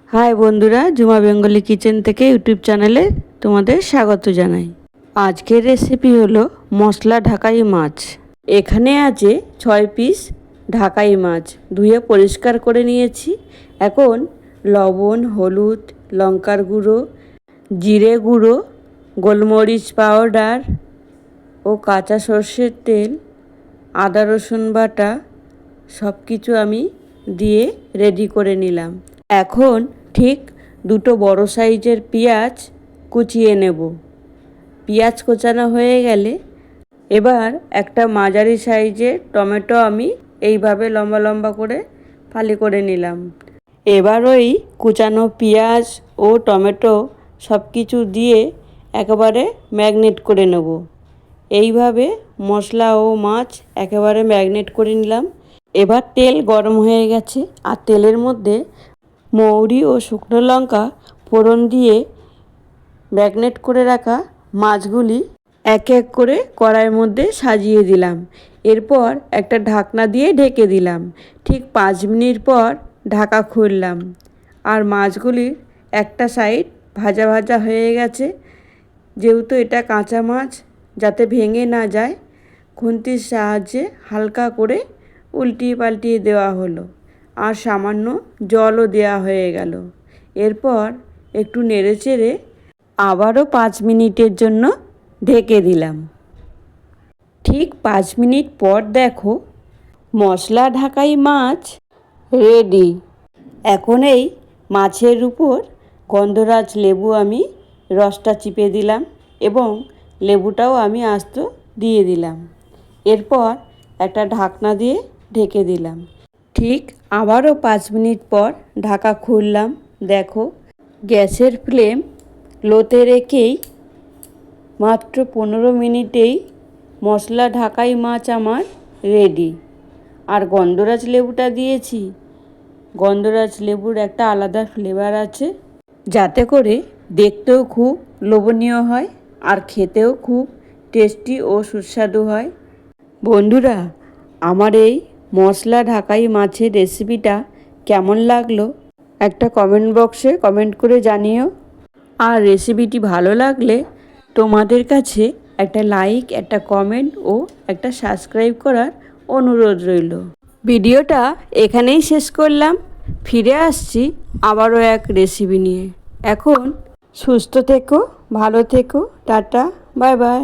High বন্ধুরা, জুমা Bengali kitchen থেকে ইউটিউব চ্যানেলে তোমাদের স্বাগত জানাই। আজকের রেসিপি হলো মশলা ঢাকাই মাছ। এখানে আছে 6 পিস ঢাকাই মাছ, ধুয়ে পরিষ্কার করে নিয়েছি। এখন লবণ, হলুদ, লঙ্কার গুঁড়ো, জিরে গুঁড়ো, গোলমরিচ পাউডার ও কাঁচা সর্ষের তেল, আদা রসুন বাটা সব কিছু আমি দিয়ে রেডি করে নিলাম। এখন ঠিক 2 বড় সাইজের পেঁয়াজ কুচিয়ে নেব। পেঁয়াজ কোচানো হয়ে গেলে এবার একটা মাঝারি সাইজের টমেটো আমি এইভাবে লম্বা লম্বা করে ফালি করে নিলাম। এবার ওই কুচানো পেঁয়াজ ও টমেটো সব কিছু দিয়ে একেবারে ম্যাগনেট করে নেব। এইভাবে মশলা ও মাছ একেবারে ম্যাগনেট করে নিলাম। এবার তেল গরম হয়ে গেছে, আর তেলের মধ্যে মৌরি ও শুকনো লঙ্কা ফোড়ন দিয়ে ম্যাগনেট করে রাখা মাছগুলি এক এক করে কড়াইয়ের মধ্যে সাজিয়ে দিলাম। এরপর একটা ঢাকনা দিয়ে ঢেকে দিলাম। ঠিক 5 মিনিট পর ঢাকা খুললাম, আর মাছগুলির একটা সাইড ভাজা ভাজা হয়ে গেছে। যেহেতু এটা কাঁচা মাছ, যাতে ভেঙে না যায় খুন্তির সাহায্যে হালকা করে উল্টিয়ে পাল্টিয়ে দেওয়া হলো, আর সামান্য জলও দেওয়া হয়ে গেল। এরপর একটু নেড়েচেড়ে আবারও 5 মিনিটের জন্য ঢেকে দিলাম। ঠিক 5 মিনিট পর দেখো মশলা ঢাকাই মাছ রেডি। এখন এই মাছের উপর গন্ধরাজ লেবু আমি রসটা চিপে দিলাম এবং লেবুটাও আমি আস্ত দিয়ে দিলাম। এরপর একটা ঢাকনা দিয়ে ঢেকে দিলাম। ঠিক আবারও 5 মিনিট পর ঢাকা খুললাম। দেখো গ্যাসের ফ্লেম লোতে রেখেই মাত্র 15 মিনিটেই মশলা ঢাকাই মাছ আমার রেডি। আর গন্ধরাজ লেবুটা দিয়েছি। গন্ধরাজ লেবুর একটা আলাদা ফ্লেভার আছে, যাতে করে দেখতেও খুব লোভনীয় হয় আর খেতেও খুব টেস্টি ও সুস্বাদু হয়। বন্ধুরা, আমার এই মশলা ঢাকাই মাছের রেসিপিটা কেমন লাগলো একটা কমেন্ট বক্সে কমেন্ট করে জানিও। আর রেসিপিটি ভালো লাগলে তোমাদের কাছে একটা লাইক, একটা কমেন্ট ও একটা সাবস্ক্রাইব করার অনুরোধ রইল। ভিডিওটা এখানেই শেষ করলাম। ফিরে আসছি আবারও এক রেসিপি নিয়ে। এখন সুস্থ থেকো, ভালো থেকো, টাটা, বাই বাই।